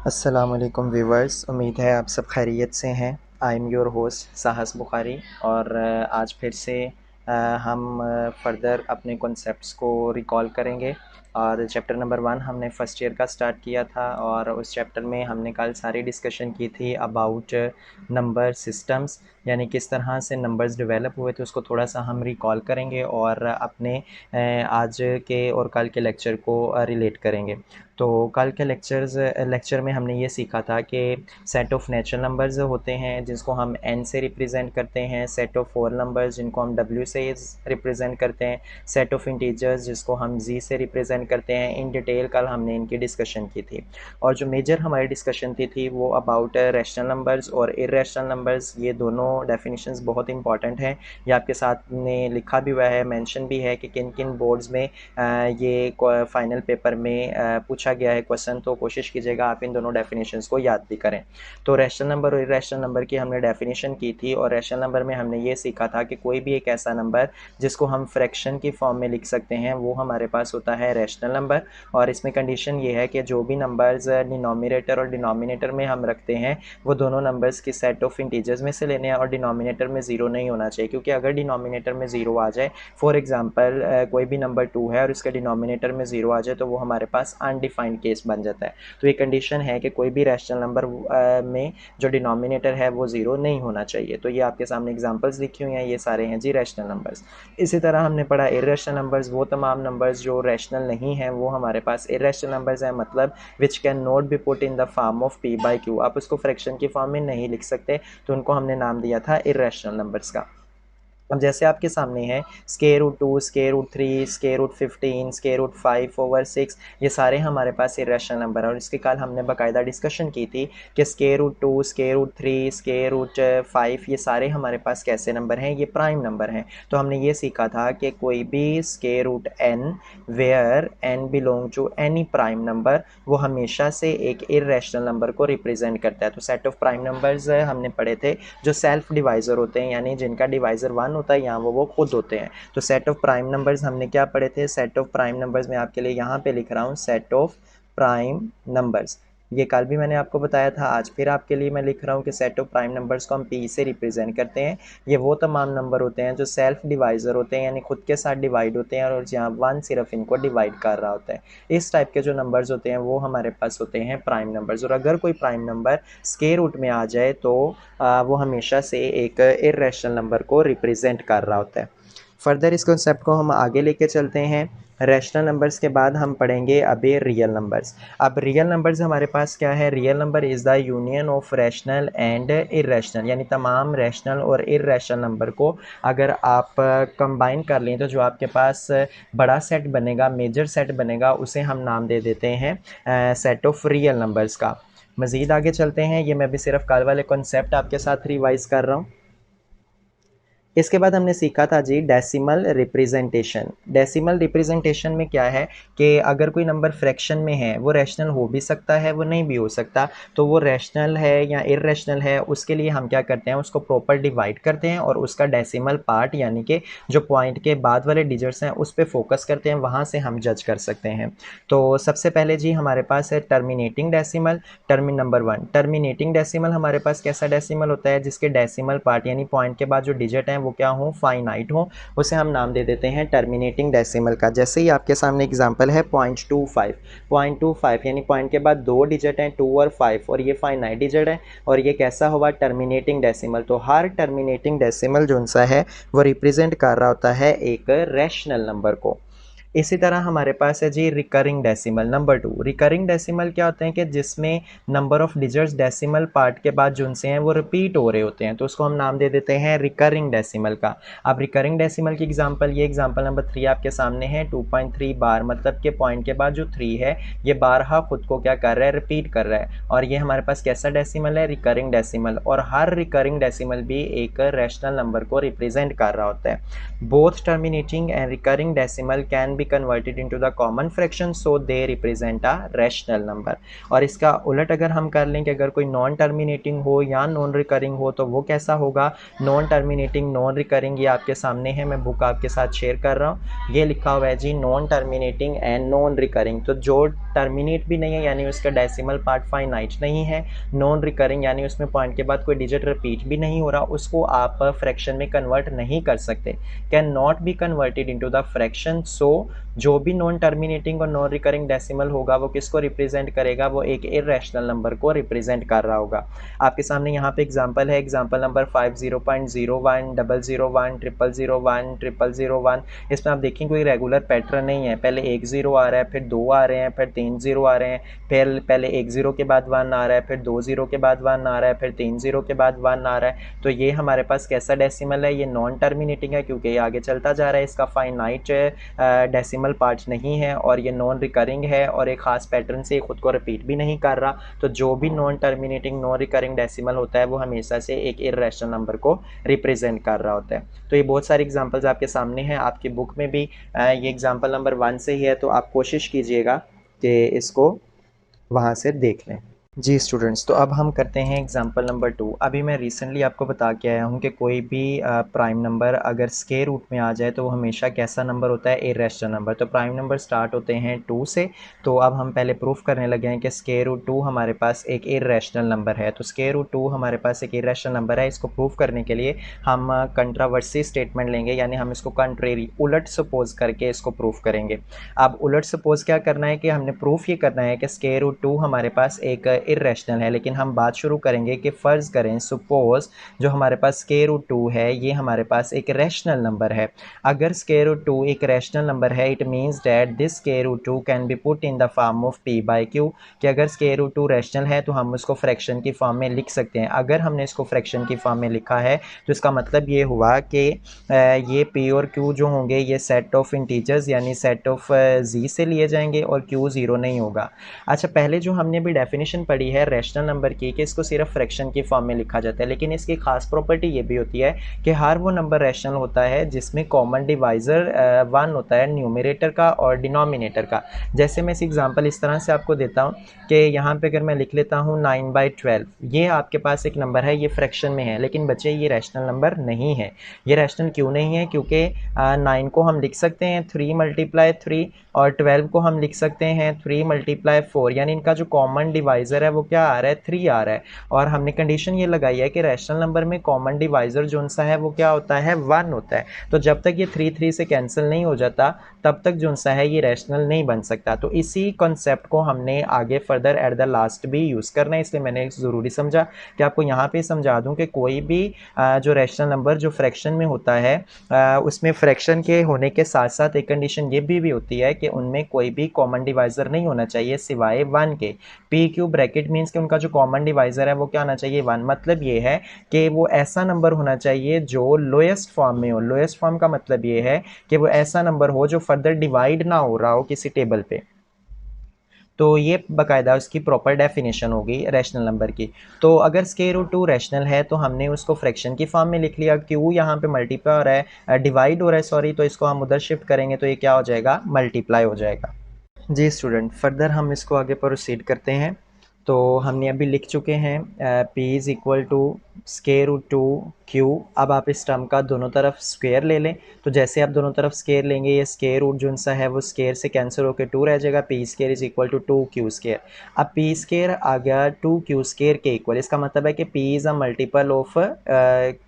अस्सलामुअलैकुम व्यूवर्स, उम्मीद है आप सब खैरियत से हैं। आई एम योर होस्ट साहस बुखारी और आज फिर से हम फर्दर अपने कॉन्सेप्ट्स को रिकॉल करेंगे। और चैप्टर नंबर 1 हमने फ़र्स्ट ईयर का स्टार्ट किया था और उस चैप्टर में हमने कल सारी डिस्कशन की थी अबाउट नंबर सिस्टम्स, यानी किस तरह से नंबर्स डेवलप हुए थे उसको थोड़ा सा हम रिकॉल करेंगे और अपने आज के और कल के लेक्चर को रिलेट करेंगे। तो कल के लेक्चर में हमने ये सीखा था कि सेट ऑफ नेचुरल नंबर्स होते हैं जिसको हम n से रिप्रेजेंट करते हैं, सेट ऑफ होल नंबर्स जिनको हम w से रिप्रेजेंट करते हैं, सेट ऑफ इंटीजर्स जिसको हम z से रिप्रेजेंट करते हैं। इन डिटेल कल हमने इनकी डिस्कशन की थी और जो मेजर हमारी डिस्कशन थी वो अबाउट रैशनल नंबर्स और इर्रेशनल नंबर्स। ये दोनों डेफिनेशंस बहुत इंपॉर्टेंट हैं। ये आपके साथ में लिखा भी हुआ है, मेंशन भी है कि किन किन बोर्ड्स में ये फाइनल पेपर में पूछा गया है क्वेश्चन, तो कोशिश कीजिएगा आप इन दोनों डेफिनेशंस को याद भी करें। तो रैशनल नंबर और इर्रेशनल नंबर की हमने डेफिनेशन की थी और रैशनल नंबर में हमने ये सीखा था कि कोई भी एक ऐसा नंबर जिसको हम फ्रैक्शन की फॉर्म में लिख सकते हैं वो हमारे पास होता है रैशनल नंबर। और इसमें कंडीशन ये है कि जो भी नंबर्स डिनोमिनेटर और डिनोमिनेटर में हम रखते हैं वो दोनों नंबर्स की सेट ऑफ इंटीजर्स में से लेने हैं और डिनोमिनेटर में ज़ीरो नहीं होना चाहिए, क्योंकि अगर डिनोमिनेटर में ज़ीरो आ जाए, फॉर एग्जांपल कोई भी नंबर 2 है और इसके डिनोमिनेटर में ज़ीरो आ जाए, तो वो हमारे पास अनडिफाइंड केस बन जाता है। तो ये कंडीशन है कि कोई भी रैशनल नंबर में जो डिनोमिनेटर है वो ज़ीरो नहीं होना चाहिए। तो ये आपके सामने एग्जांपल्स लिखी हुई हैं, ये सारे हैं जी रैशनल नंबर्स। इसी तरह हमने पढ़ा इर्रेशनल नंबर्स, वो तमाम नंबर्स जो रैशनल नहीं हैं वो हमारे पास इर्रेशनल नंबर्स हैं, मतलब which can not B put in the form of p by q। आप उसको फ्रैक्शन की फॉर्म में नहीं लिख सकते, तो उनको हमने नाम दिया था इर्रेशनल नंबर्स का। अब जैसे आपके सामने है square root 2, square root 3, square root 15, square root 5/6, ये सारे हमारे पास इर्रेशनल नंबर है। और इसके कल हमने बाकायदा डिस्कशन की थी कि square root 2, square root 3, square root 5 ये सारे हमारे पास कैसे नंबर हैं, ये प्राइम नंबर हैं। तो हमने ये सीखा था कि कोई भी square root n where n belong to any prime number वो हमेशा से एक इर्रेशनल नंबर को रिप्रेजेंट करता है। तो सेट ऑफ प्राइम नंबर्स हमने पढ़े थे जो सेल्फ डिवाइज़र होते हैं, यानी जिनका डिवाइज़र 1 होता है या वो खुद होते हैं। तो सेट ऑफ प्राइम नंबर्स हमने क्या पढ़े थे, सेट ऑफ प्राइम नंबर्स में आपके लिए यहाँ पे लिख रहा हूँ सेट ऑफ प्राइम नंबर्स। ये कल भी मैंने आपको बताया था, आज फिर आपके लिए मैं लिख रहा हूँ कि सेट ऑफ प्राइम नंबर्स को हम p से रिप्रेजेंट करते हैं। ये वो तमाम नंबर होते हैं जो सेल्फ डिवाइज़र होते हैं, यानी खुद के साथ डिवाइड होते हैं और जहाँ 1 सिर्फ इनको डिवाइड कर रहा होता है। इस टाइप के जो नंबर्स होते हैं वो हमारे पास होते हैं प्राइम नंबर्स। और अगर कोई प्राइम नंबर स्क्वायर रूट में आ जाए तो वो हमेशा से एक इर्रेशनल नंबर को रिप्रेजेंट कर रहा होता है। फर्दर इस कॉन्सेप्ट को हम आगे लेके चलते हैं। रैशनल नंबर्स के बाद हम पढ़ेंगे अभी रियल नंबर्स। अब रियल नंबर्स हमारे पास क्या है, real number is the union of rational and irrational, यानी तमाम रैशनल और इर्रेशनल नंबर को अगर आप कंबाइन कर लें तो जो आपके पास बड़ा सेट बनेगा, मेजर सेट बनेगा, उसे हम नाम दे देते हैं सेट ऑफ रियल नंबर्स का। मज़ीद आगे चलते हैं, ये मैं भी सिर्फ कल वाले कॉन्सेप्ट आपके साथ रिवाइज़ कर रहा हूँ। इसके बाद हमने सीखा था जी डेसिमल रिप्रेजेंटेशन। डेसिमल रिप्रेजेंटेशन में क्या है कि अगर कोई नंबर फ्रैक्शन में है वो रैशनल हो भी सकता है, वो नहीं भी हो सकता, तो वो रैशनल है या इर्रेशनल है उसके लिए हम क्या करते हैं, उसको प्रॉपर डिवाइड करते हैं और उसका डेसिमल पार्ट यानी कि जो पॉइंट के बाद वाले डिजिट्स हैं उस पर फोकस करते हैं, वहाँ से हम जज कर सकते हैं। तो सबसे पहले जी हमारे पास है terminating decimal. Number 1 terminating decimal हमारे पास कैसा डेसिमल होता है जिसके डेसिमल पार्ट यानी पॉइंट के बाद जो डिजिट हैं वो क्या हो, फाइनाइट हो, उसे हम नाम दे देते हैं टर्मिनेटिंग डेसिमल का। जैसे ही आपके सामने एग्जांपल है 0.25 यानी पॉइंट के बाद दो डिजिट हैं 2 और 5 और ये फाइनाइट डिजिट है और ये कैसा हुआ, टर्मिनेटिंग डेसिमल। तो हर टर्मिनेटिंग डेसिमल जो सा है वो रिप्रेजेंट कर रहा होता है एक रैशनल नंबर को। इसी तरह हमारे पास है जी recurring decimal number 2। Recurring decimal क्या होते हैं कि जिसमें number of digits decimal part के बाद जो उनसे हैं वो रिपीट हो रहे होते हैं, तो उसको हम नाम दे देते हैं रिकरिंग डेसिमल का। अब रिकरिंग डेसिमल की एग्जांपल, ये एग्जांपल नंबर 3 आपके सामने है 2.3 बार, मतलब कि पॉइंट के बाद जो 3 है ये बारहा खुद को क्या कर रहा है, रिपीट कर रहा है, और ये हमारे पास कैसा डेसिमल है, रिकरिंग डेसिमल। और हर रिकरिंग डेसिमल भी एक रैशनल नंबर को रिप्रेजेंट कर रहा होता है। Both terminating and recurring decimal can be B converted into the common fraction, so they represent a rational number. और इसका उलट अगर हम कर लें कि अगर कोई नॉन टर्मिनेटिंग हो या नॉन रिकरिंग हो तो वो कैसा होगा, नॉन टर्मिनेटिंग, नॉन रिकरिंग, ये आपके सामने है, मैं बुक आपके साथ शेयर कर रहा हूँ। ये लिखा हुआ है जी non terminating and non recurring. तो जो टर्मिनेट भी नहीं है यानी उसका डेसिमल पार्ट फाइनाइट नहीं है, नॉन रिकरिंग यानी उसमें पॉइंट के बाद कोई डिजिट रिपीट भी नहीं हो रहा, उसको आप फ्रैक्शन में कन्वर्ट नहीं कर सकते, can not be converted into the fraction. So जो भी नॉन टर्मिनेटिंग और नॉन रिकरिंग डेसिमल होगा वो किसको रिप्रेजेंट करेगा, वो एक इर्रेशनल नंबर को रिप्रेजेंट कर रहा होगा। आपके सामने यहाँ पे एग्जांपल है, एग्जांपल नंबर 50.01 001 001 001। इसमें आप देखें कोई रेगुलर पैटर्न नहीं है, पहले 1 0 आ रहा है, फिर 2 आ रहे हैं, फिर 3 0 आ रहे हैं, फिर पहले 1 0 के बाद 1 आ रहा है, फिर 2 0 के बाद 1 आ रहा है, फिर 3 0 के बाद 1 आ रहा है। तो ये हमारे पास कैसा डेसिमल है, ये नॉन टर्मिनेटिंग है क्योंकि ये आगे चलता जा रहा है, इसका फाइनाइट डेसिमल पार्ट नहीं है, और ये नॉन रिकरिंग है और एक खास पैटर्न से खुद को रिपीट भी नहीं कर रहा। तो जो भी non terminating non recurring decimal होता है वो हमेशा से एक इर्रेशनल नंबर को रिप्रेजेंट कर रहा होता है। तो ये बहुत सारे एग्जांपल्स आपके सामने हैं, आपकी बुक में भी ये एग्जांपल नंबर 1 से ही है, तो आप कोशिश कीजिएगा कि इसको वहाँ से देख लें। जी स्टूडेंट्स, तो अब हम करते हैं एग्जांपल नंबर 2। अभी मैं रिसेंटली आपको बता के आया हूँ कि कोई भी प्राइम नंबर अगर स्क्वायर रूट में आ जाए तो वो हमेशा कैसा नंबर होता है, इर्रेशनल नंबर। तो प्राइम नंबर स्टार्ट होते हैं 2 से। तो अब हम पहले प्रूफ करने लगे हैं कि स्क्वायर रूट 2 हमारे पास एक इर्रेशनल नंबर है। तो स्क्वायर रूट 2 हमारे पास एक इर्रेशनल नंबर है। इसको प्रूफ करने के लिए हम कंट्रावर्सी स्टेटमेंट लेंगे, यानी हम इसको कंट्रेरी, उलट सपोज करके इसको प्रूफ करेंगे। अब उलट सपोज क्या करना है कि हमने प्रूफ ये करना है कि स्क्वायर रूट 2 हमारे पास एक इर्रेशनल है, लेकिन हम बात शुरू करेंगे कि फ़र्ज़ करें, सपोज जो हमारे पास स्क्वायर रूट 2 है ये हमारे पास एक रैशनल नंबर है। अगर स्क्वायर रूट 2 एक रैशनल नंबर है, it means that this square root 2 can be put in the form of p by q। कि अगर स्क्वायर रूट 2 रैशनल है तो हम उसको फ्रैक्शन की फॉर्म में लिख सकते हैं। अगर हमने इसको फ्रैक्शन की फॉर्म में लिखा है तो इसका मतलब ये हुआ कि ये p और q जो होंगे ये सेट ऑफ इंटीजर्स यानी सेट ऑफ z से लिए जाएंगे और q 0 नहीं होगा। अच्छा, पहले जो हमने भी डेफिनेशन पढ़ी है रैशनल नंबर की कि इसको सिर्फ फ्रैक्शन की फॉर्म में लिखा जाता है, लेकिन इसकी खास प्रॉपर्टी ये भी होती है कि हर वो नंबर रैशनल होता है जिसमें कॉमन डिवाइज़र 1 होता है, न्यूमरेटर का और डिनोमिनेटर का। जैसे मैं इस एग्जांपल इस तरह से आपको देता हूँ कि यहाँ पे अगर मैं लिख लेता हूँ 9/12, ये आपके पास एक नंबर है, ये फ्रैक्शन में है, लेकिन बच्चे ये रैशनल नंबर नहीं है। ये रैशनल क्यों नहीं है? क्योंकि 9 को हम लिख सकते हैं 3 × 3 और 12 को हम लिख सकते हैं 3 × 4, यानी इनका जो कॉमन डिवाइज़र है वो क्या आ रहा है, 3 आ रहा है। और हमने कंडीशन ये लगाई है कि रैशनल नंबर में कॉमन डिवाइज़र जो सा है वो क्या होता है, 1 होता है। तो जब तक ये 3 से कैंसिल नहीं हो जाता तब तक जो सा है ये रैशनल नहीं बन सकता। तो इसी कॉन्सेप्ट को हमने आगे फर्दर एट द लास्ट भी यूज़ करना है, इसलिए मैंने ज़रूरी समझा कि आपको यहाँ पे समझा दूँ कि कोई भी जो रैशनल नंबर जो फ्रैक्शन में होता है उसमें फ्रैक्शन के होने के साथ साथ एक कंडीशन ये भी होती है कि उनमें कोई भी कॉमन डिवाइज़र नहीं होना चाहिए सिवाय 1 के। p/q ब्रैकेट मीन्स कि उनका जो कॉमन डिवाइज़र है वो क्या होना चाहिए, 1। मतलब ये है कि वो ऐसा नंबर होना चाहिए जो लोएस्ट फॉर्म में हो। लोएस्ट फॉर्म का मतलब ये है कि वो ऐसा नंबर हो जो फर्दर डिवाइड ना हो रहा हो किसी टेबल पे। तो ये बाकायदा उसकी प्रॉपर डेफिनेशन होगी रैशनल नंबर की। तो अगर स्क्वायर रूट 2 रैशनल है तो हमने उसको फ्रैक्शन की फॉर्म में लिख लिया, क्यों यहाँ पे मल्टीप्लाई हो रहा है, डिवाइड हो रहा है सॉरी, तो इसको हम उधर शिफ्ट करेंगे तो ये क्या हो जाएगा, मल्टीप्लाई हो जाएगा। जी स्टूडेंट, फर्दर हम इसको आगे प्रोसीड करते हैं। तो हमने अभी लिख चुके हैं p is equal to square root 2 q। अब आप इस टर्म का दोनों तरफ स्क्वायर ले लें। तो जैसे आप दोनों तरफ स्क्वायर लेंगे ये स्क्वायर रूट जो सा है वो स्क्वायर से कैंसिल होकर 2 रह जाएगा, p square is equal to 2q²। अब p स्क्वायर आ गया 2q² के इक्वल। इसका मतलब है कि p is a multiple of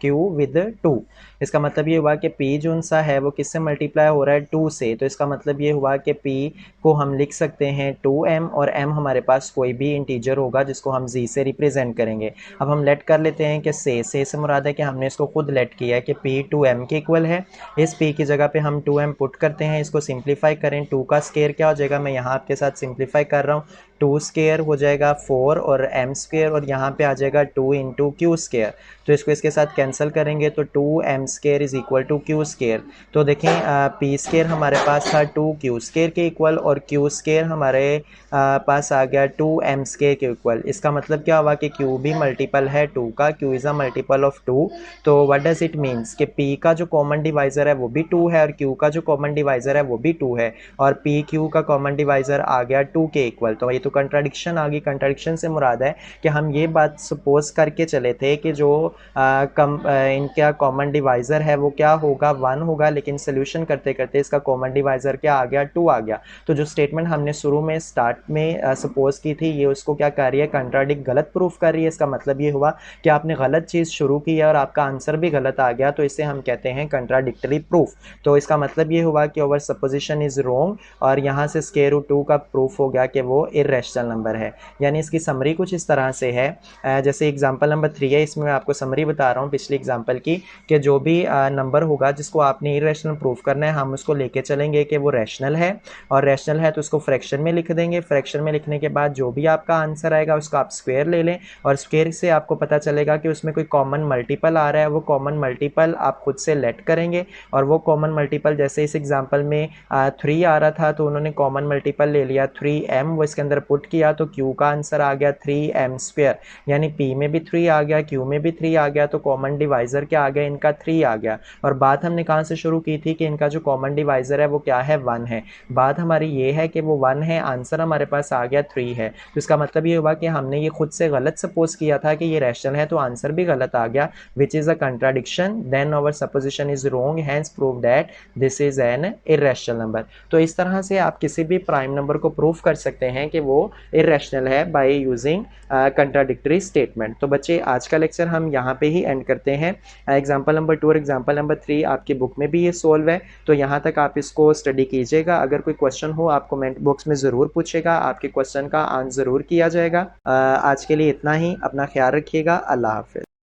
q with 2। इसका मतलब ये हुआ कि p जो सा है वो किससे मल्टीप्लाई हो रहा है, 2 से। तो इसका मतलब ये हुआ कि p को हम लिख सकते हैं 2m, और m हमारे पास कोई भी इंटीजर होगा जिसको हम z से रिप्रेजेंट करेंगे। अब हम लेट कर लेते हैं कि से मुराद है कि हमने इसको खुद लेट किया है कि p 2m के इक्वल है। इस p की जगह पे हम 2m पुट करते हैं, इसको सिंप्लीफाई करें, 2 का स्क्वायर क्या हो जाएगा, मैं यहाँ आपके साथ सिंप्लीफाई कर रहा हूँ, 2 स्क्वायर हो जाएगा 4 और m स्क्वायर, और यहाँ पे आ जाएगा 2 × q²। तो इसको इसके साथ कैंसिल करेंगे तो 2m² is equal to q²। तो देखें p² हमारे पास था 2q² के इक्वल और q² हमारे पास आ गया 2m² के इक्वल। इसका मतलब क्या हुआ कि q भी मल्टीपल है 2 का, q Q is a multiple of 2। तो व्हाट डज़ इट मीन्स कि P का जो कॉमन डिवाइज़र है वो भी 2 है और Q का जो कॉमन डिवाइज़र है वो भी 2 है और P Q का कॉमन डिवाइज़र आ गया 2 के इक्वल। तो ये तो कंट्राडिक्शन आ गई। कंट्राडिक्शन से मुराद है कि हम ये बात सपोज करके चले थे कि जो इनका कॉमन डिवाइज़र है वो क्या होगा, 1 होगा, लेकिन सोल्यूशन करते करते इसका कॉमन डिवाइज़र क्या आ गया, 2 आ गया। तो जो स्टेटमेंट हमने शुरू में स्टार्ट में सपोज की थी, ये उसको क्या कर रही है, कंट्राडिक्ट, गलत प्रूफ कर रही है। इसका मतलब ये हुआ कि आपने गलत चीज़ शुरू की है और आपका आंसर भी गलत आ गया, तो इसे हम कहते हैं कंट्राडिक्टरी प्रूफ। तो इसका मतलब ये हुआ कि ओवर सपोजिशन इज़ रॉन्ग और यहाँ से स्क्वायर रूट 2 का प्रूफ हो गया कि वो इर्रेशनल नंबर है। यानी इसकी समरी कुछ इस तरह से है, जैसे एग्जाम्पल नंबर 3 है, इसमें मैं आपको समरी बता रहा हूँ पिछले एग्जाम्पल की, कि जो भी नंबर होगा जिसको आपने इरेशनल प्रूफ करना है, हम उसको लेके चलेंगे कि वो रैशनल है, और रैशनल है तो उसको फ्रैक्शन में लिख देंगे। फ्रैक्शन में लिखने के बाद जो भी आपका आंसर आएगा उसका आप स्क्वायर ले लें और स्क्वायर से आपको पता चलेगा कि उसमें कोई कॉमन मल्टीपल आ रहा है। वो कॉमन मल्टीपल आप खुद से लेट करेंगे और वो कॉमन मल्टीपल, जैसे इस एग्जाम्पल में 3 आ रहा था तो उन्होंने कॉमन मल्टीपल ले लिया 3m, वो इसके अंदर पुट किया तो q का आंसर आ गया 3m स्क्वायर। यानी p में भी 3 आ गया, q में भी 3 आ गया, तो कॉमन डिवाइज़र क्या आ गया, इनका 3 आ गया। और बात हमने कहाँ से शुरू की थी कि इनका जो कॉमन डिवाइज़र है वो क्या है, 1 है। बात हमारी ये है कि वो 1 है, आंसर हमारे पास आ गया 3 है। तो इसका मतलब ये हुआ कि हमने ये खुद से गलत सपोज किया था कि ये रैशनल है, तो आंसर भी गलत आ गया, which is a contradiction. Then our supposition is wrong, hence prove that this is an irrational number. तो इस तरह से आप किसी भी प्राइम नंबर को प्रूव कर सकते हैं कि वो इर्रेशनल है बाय यूजिंग कंट्राडिक्टरी स्टेटमेंट। तो बच्चे आज का लेक्चर हम यहाँ पे ही एंड करते हैं। एग्जाम्पल नंबर 2 और एग्जाम्पल नंबर 3 आपकी बुक में भी ये सोल्व है, तो यहाँ तक आप इसको स्टडी कीजिएगा। अगर कोई क्वेश्चन हो आप कमेंट बॉक्स में ज़रूर पूछेगा, आपके क्वेश्चन का आंसर ज़रूर किया जाएगा। आज के लिए इतना ही, अपना ख्याल रखिएगा। अल्लाह हाफिज़।